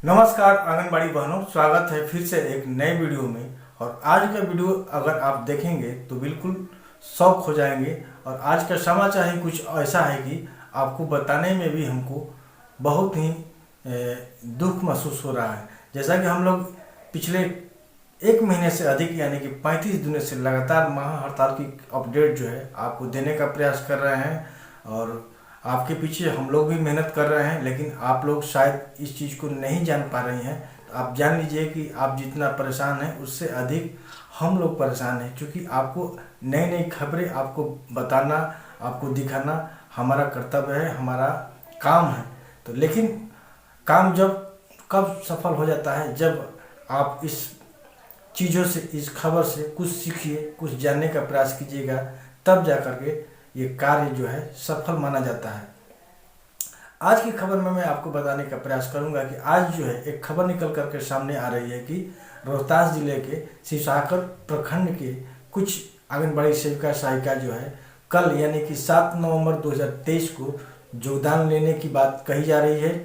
नमस्कार आंगनबाड़ी बहनों, स्वागत है फिर से एक नए वीडियो में। और आज का वीडियो अगर आप देखेंगे तो बिल्कुल शौक हो जाएंगे। और आज का समाचार ही कुछ ऐसा है कि आपको बताने में भी हमको बहुत ही दुख महसूस हो रहा है। जैसा कि हम लोग पिछले एक महीने से अधिक यानी कि 35 दिनों से लगातार महा हड़ताल की अपडेट जो है आपको देने का प्रयास कर रहे हैं। और आपके पीछे हम लोग भी मेहनत कर रहे हैं, लेकिन आप लोग शायद इस चीज़ को नहीं जान पा रहे हैं। तो आप जान लीजिए कि आप जितना परेशान हैं उससे अधिक हम लोग परेशान हैं, क्योंकि आपको नई नई खबरें आपको बताना, आपको दिखाना हमारा कर्तव्य है, हमारा काम है। तो लेकिन काम जब कब सफल हो जाता है, जब आप इस चीज़ों से, इस खबर से कुछ सीखिए, कुछ जानने का प्रयास कीजिएगा, तब जा कर के ये कार्य जो है सफल माना जाता है। आज की खबर में मैं आपको बताने का प्रयास करूंगा कि आज जो है एक खबर निकल करके सामने आ रही है कि रोहतास जिले के शिवसागर प्रखंड के कुछ आंगनबाड़ी सेविका सहायिका जो है कल यानी कि 7 नवंबर 2023 को योगदान लेने की बात कही जा रही है।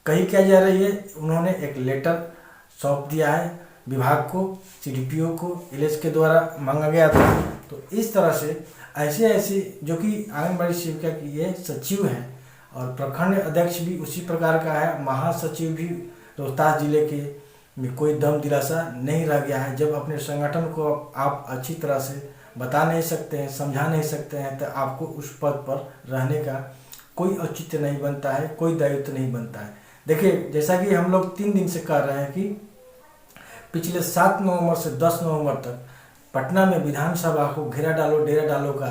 कही क्या जा रही है, उन्होंने एक लेटर सौंप दिया है विभाग को, सीडीपीओ को, एलएच के द्वारा मांगा गया था। तो इस तरह से ऐसे जो कि आंगनबाड़ी सेविका की ये सचिव हैं और प्रखंड अध्यक्ष भी उसी प्रकार का है, महासचिव भी रोहतास जिले के में कोई दम दिलासा नहीं रह गया है। जब अपने संगठन को आप अच्छी तरह से बता नहीं सकते हैं, समझा नहीं सकते हैं, तो आपको उस पद पर रहने का कोई औचित्य नहीं बनता है, कोई दायित्व नहीं बनता है। देखिए, जैसा कि हम लोग 3 दिन से कह रहे हैं कि पिछले 7 नवंबर से 10 नवंबर तक पटना में विधानसभा को घेरा डालो डेरा डालो का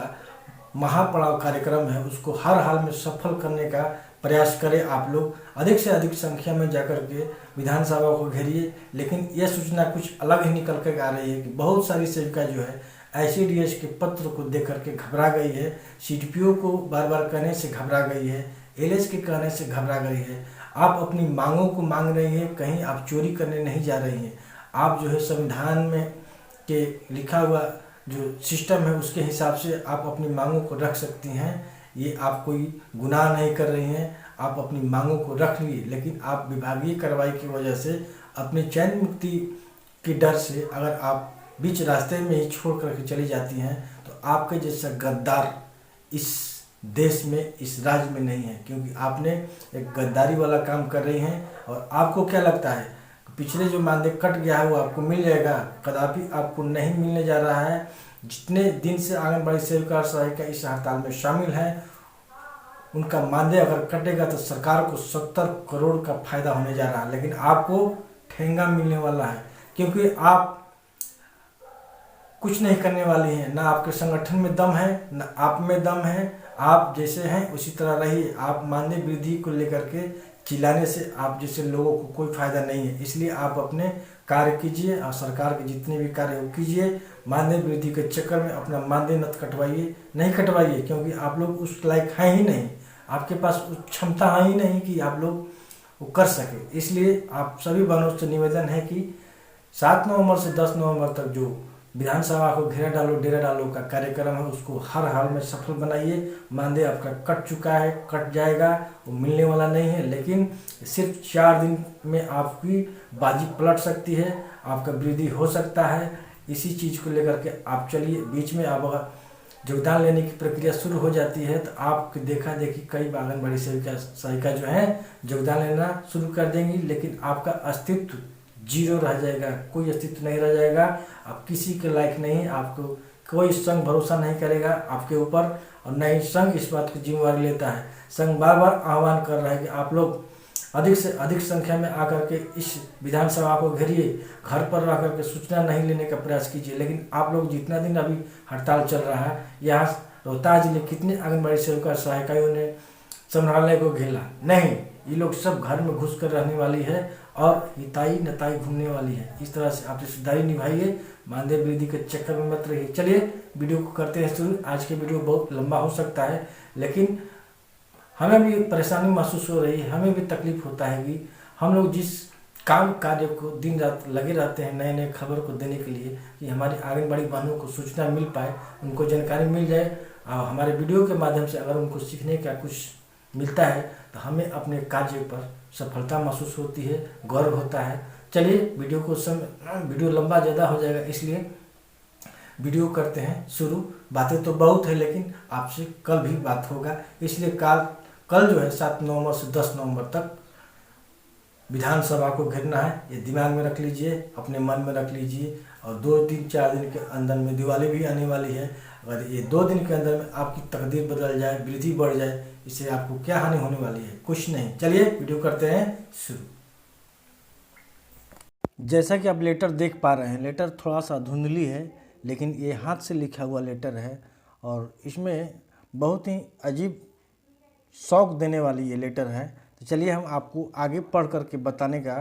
महापड़ाव कार्यक्रम है, उसको हर हाल में सफल करने का प्रयास करें। आप लोग अधिक से अधिक संख्या में जाकर के विधानसभा को घेरिए। लेकिन यह सूचना कुछ अलग ही निकल कर आ रही है कि बहुत सारी सेविका जो है ICDS के पत्र को देख करके घबरा गई है, CDPO को बार बार कहने से घबरा गई है, LH के कहने से घबरा गई है। आप अपनी मांगों को मांग रही हैं, कहीं आप चोरी करने नहीं जा रही हैं। आप जो है संविधान में के लिखा हुआ जो सिस्टम है उसके हिसाब से आप अपनी मांगों को रख सकती हैं। ये आप कोई गुनाह नहीं कर रही हैं, आप अपनी मांगों को रख लिए। लेकिन आप विभागीय कार्रवाई की वजह से अपनी चयन मुक्ति की डर से अगर आप बीच रास्ते में ही छोड़ करके चली जाती हैं, तो आपके जैसा गद्दार इस देश में, इस राज्य में नहीं है। क्योंकि आपने एक गद्दारी वाला काम कर रही हैं। और आपको क्या लगता है पिछले जो मानदेय कट गया है वो आपको मिल जाएगा? कदापि आपको नहीं मिलने जा रहा है। जितने दिन से आंगनबाड़ी सेविका और सहायिका इस हड़ताल में शामिल हैं, उनका मानदेय अगर कटेगा तो सरकार को 70 करोड़ का फायदा होने जा रहा है। लेकिन आपको ठेंगा मिलने वाला है, क्योंकि आप कुछ नहीं करने वाली हैं। ना आपके संगठन में दम है, ना आप में दम है। आप जैसे हैं उसी तरह रहिए। आप मानदेय वृद्धि को लेकर के चिल्लाने से आप जैसे लोगों को कोई फायदा नहीं है। इसलिए आप अपने कार्य कीजिए और सरकार के जितने भी कार्य हो कीजिए। मानदेय वृद्धि के चक्कर में अपना मानदेय मत कटवाइए, नहीं कटवाइए, क्योंकि आप लोग उस लायक हैं ही नहीं। आपके पास उस क्षमता है ही नहीं कि आप लोग वो कर सके। इसलिए आप सभी बहनों से निवेदन है कि 7 नवंबर से 10 नवंबर तक जो विधानसभा को घेरा डालो डेरा डालो का कार्यक्रम है उसको हर हाल में सफल बनाइए। मानदेय आपका कट चुका है, कट जाएगा, वो मिलने वाला नहीं है। लेकिन सिर्फ 4 दिन में आपकी बाजी पलट सकती है, आपका वृद्धि हो सकता है। इसी चीज़ को लेकर के आप चलिए। बीच में आप योगदान लेने की प्रक्रिया शुरू हो जाती है तो आपकी देखा देखी कई आंगनबाड़ी सेविका सहायिका जो हैं योगदान लेना शुरू कर देंगी। लेकिन आपका अस्तित्व जीरो रह जाएगा, कोई अस्तित्व नहीं रह जाएगा। आप किसी के लायक नहीं, आपको कोई संघ भरोसा नहीं करेगा आपके ऊपर, और न ही संघ इस बात की जिम्मेवारी लेता है। संघ बार बार आह्वान कर रहा है कि आप लोग अधिक से अधिक संख्या में आकर के इस विधानसभा को घेरिए, घर पर रह करके सूचना नहीं लेने का प्रयास कीजिए। लेकिन आप लोग जितना दिन अभी हड़ताल चल रहा है, यहाँ रोहतास जिले कितने आंगनबाड़ी सेविका सहायिकाओं ने संग्रहालय को घेरा नहीं, ये लोग सब घर में घुस कर रहने वाली है और हिताई नताई घूमने वाली है। इस तरह से आप रिश्तेदारी निभाइए, मानदेय वृद्धि के चक्कर में मत रहिए। चलिए वीडियो को करते हैं शुरू। आज के वीडियो बहुत लंबा हो सकता है, लेकिन हमें भी परेशानी महसूस हो रही है, हमें भी तकलीफ होता है कि हम लोग जिस काम कार्य को दिन रात लगे रहते हैं नए नए खबर को देने के लिए कि हमारी आंगनबाड़ी बहनों को सूचना मिल पाए, उनको जानकारी मिल जाए। और हमारे वीडियो के माध्यम से अगर उनको सीखने का कुछ मिलता है तो हमें अपने कार्य पर सफलता महसूस होती है, गर्व होता है। चलिए वीडियो लंबा ज़्यादा हो जाएगा, इसलिए वीडियो करते हैं शुरू। बातें तो बहुत है लेकिन आपसे कल भी बात होगा, इसलिए कल जो है 7 नवंबर से 10 नवंबर तक विधानसभा को घेरना है। ये दिमाग में रख लीजिए, अपने मन में रख लीजिए। और 2-3-4 दिन के अंदर में दिवाली भी आने वाली है। अगर ये 2 दिन के अंदर में आपकी तकदीर बदल जाए, वृद्धि बढ़ जाए, इससे आपको क्या हानि होने वाली है? कुछ नहीं। चलिए वीडियो करते हैं शुरू। जैसा कि आप लेटर देख पा रहे हैं, लेटर थोड़ा सा धुंधली है लेकिन ये हाथ से लिखा हुआ लेटर है और इसमें बहुत ही अजीब शौक देने वाली ये लेटर है। तो चलिए हम आपको आगे पढ़ करके बताने का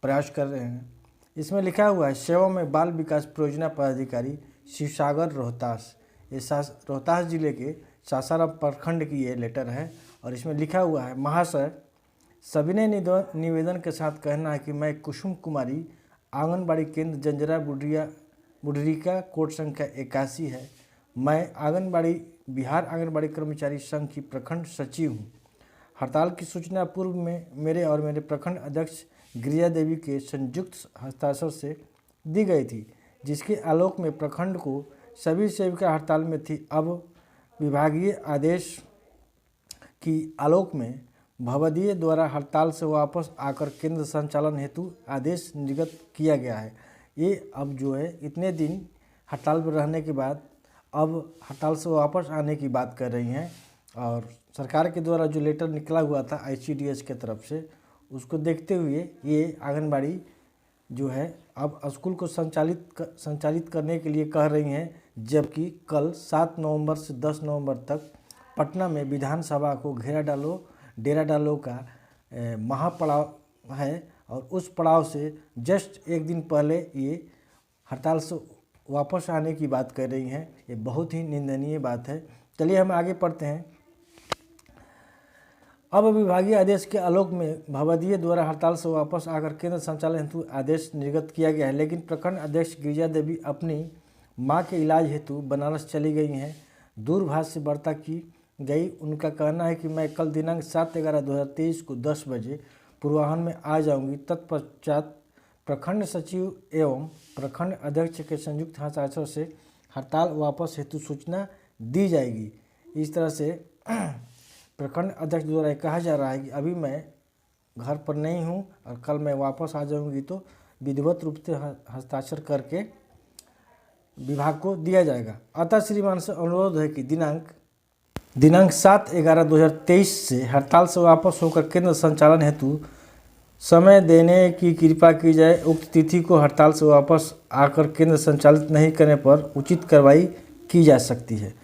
प्रयास कर रहे हैं। इसमें लिखा हुआ है, सेवा में बाल विकास परियोजना पदाधिकारी शिवसागर रोहतास। ये रोहतास जिले के सासाराम प्रखंड की ये लेटर है और इसमें लिखा हुआ है, महाशय सविनय निवेदन के साथ कहना है कि मैं कुसुम कुमारी आंगनबाड़ी केंद्र जंजरा बुढ़रिका कोड संख्या 81 है। मैं बिहार आंगनबाड़ी कर्मचारी संघ की प्रखंड सचिव हूँ। हड़ताल की सूचना पूर्व में मेरे और मेरे प्रखंड अध्यक्ष गिरिजा देवी के संयुक्त हस्ताक्षर से दी गई थी, जिसके आलोक में प्रखंड को सभी सेविका हड़ताल में थी। अब विभागीय आदेश की आलोक में भवदीय द्वारा हड़ताल से वापस आकर केंद्र संचालन हेतु आदेश निर्गत किया गया है। ये अब जो है इतने दिन हड़ताल पर रहने के बाद अब हड़ताल से वापस आने की बात कर रही हैं और सरकार के द्वारा जो लेटर निकला हुआ था ICDS के तरफ से, उसको देखते हुए ये आंगनबाड़ी जो है अब स्कूल को संचालित करने के लिए कह रही हैं। जबकि कल 7 नवंबर से 10 नवंबर तक पटना में विधानसभा को डेरा डालो का महापड़ाव है और उस पड़ाव से जस्ट एक दिन पहले ये हड़ताल से वापस आने की बात कर रही हैं। ये बहुत ही निंदनीय बात है। चलिए हम आगे पढ़ते हैं। अब विभागीय आदेश के आलोक में भवदीय द्वारा हड़ताल से वापस आकर केंद्र संचालन हेतु आदेश निर्गत किया गया है, लेकिन प्रखंड अध्यक्ष गिरिजा देवी अपनी मां के इलाज हेतु बनारस चली गई हैं। दूरभाष से वार्ता की गई। उनका कहना है कि मैं कल दिनांक 7/11/2023 को 10 बजे पूर्वाह्न में आ जाऊंगी। तत्पश्चात प्रखंड सचिव एवं प्रखंड अध्यक्ष के संयुक्त हस्ताक्षर से हड़ताल वापस हेतु सूचना दी जाएगी। इस तरह से प्रखंड अध्यक्ष द्वारा कहा जा रहा है कि अभी मैं घर पर नहीं हूं और कल मैं वापस आ जाऊंगी तो विधिवत रूप से हस्ताक्षर करके विभाग को दिया जाएगा। अतः श्रीमान से अनुरोध है कि दिनांक 7/11/2023 से हड़ताल से वापस होकर केंद्र संचालन हेतु समय देने की कृपा की जाए। उक्त तिथि को हड़ताल से वापस आकर केंद्र संचालित नहीं करने पर उचित कार्रवाई की जा सकती है।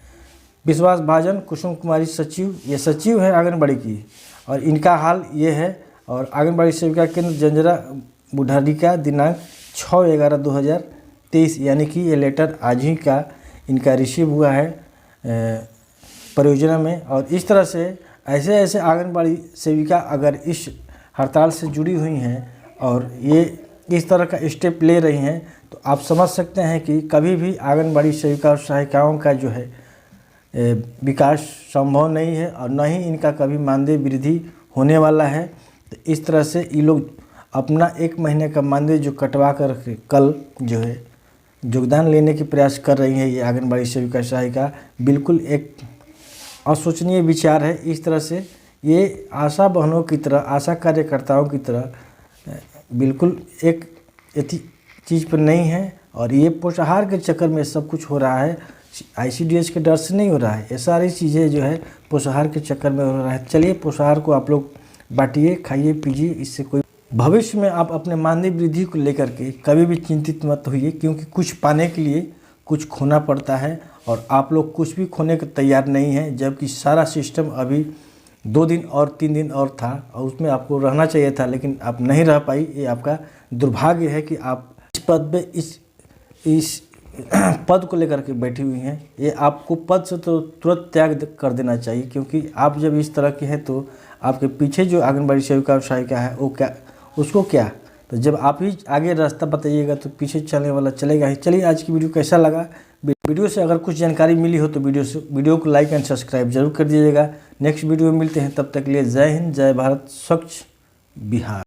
विश्वास भाजन, कुसुम कुमारी सचिव, ये सचिव है आंगनबाड़ी की और इनका हाल ये है। और आंगनबाड़ी सेविका केंद्र जंजरा बुढ़रिका दिनांक 6/11/2023 यानी कि ये लेटर आज ही का इनका रिसीव हुआ है परियोजना में। और इस तरह से ऐसे आंगनबाड़ी सेविका अगर इस हड़ताल से जुड़ी हुई हैं और ये इस तरह का स्टेप ले रही हैं तो आप समझ सकते हैं कि कभी भी आंगनबाड़ी सेविका और सहायिकाओं का जो है विकास संभव नहीं है और न ही इनका कभी मानदेय वृद्धि होने वाला है। तो इस तरह से ये लोग अपना 1 महीने का मानदेय जो कटवा कर कल जो है योगदान लेने के प्रयास कर रही है ये आंगनबाड़ी सेविका सहायिका, बिल्कुल एक अशोचनीय विचार है। इस तरह से ये आशा बहनों की तरह, आशा कार्यकर्ताओं की तरह बिल्कुल एक चीज़ पर नहीं है और ये पोषाहार के चक्कर में सब कुछ हो रहा है। ICDS के डर से नहीं हो रहा है, ये सारी चीज़ें जो है पोषाहार के चक्कर में हो रहा है। चलिए पोषाहार को आप लोग बांटिए, खाइए, पीजिए, इससे कोई भविष्य में आप अपने मानदेय वृद्धि को लेकर के कभी भी चिंतित मत होइए, क्योंकि कुछ पाने के लिए कुछ खोना पड़ता है और आप लोग कुछ भी खोने को तैयार नहीं हैं। जबकि सारा सिस्टम अभी 2 दिन और 3 दिन और था और उसमें आपको रहना चाहिए था, लेकिन आप नहीं रह पाई। ये आपका दुर्भाग्य है कि आप इस पद पे इस पद को लेकर के बैठी हुई हैं। ये आपको पद से तो तुरंत त्याग कर देना चाहिए, क्योंकि आप जब इस तरह के हैं तो आपके पीछे जो आंगनबाड़ी सेविका और सहायिका है वो क्या, उसको क्या। तो जब आप ही आगे रास्ता बताइएगा तो पीछे चलने वाला चलेगा ही। चलिए आज की वीडियो कैसा लगा, वीडियो से अगर कुछ जानकारी मिली हो तो वीडियो को लाइक एंड सब्सक्राइब जरूर कर दीजिएगा। नेक्स्ट वीडियो में मिलते हैं, तब तक के लिए जय हिंद, जय भारत, स्वच्छ बिहार।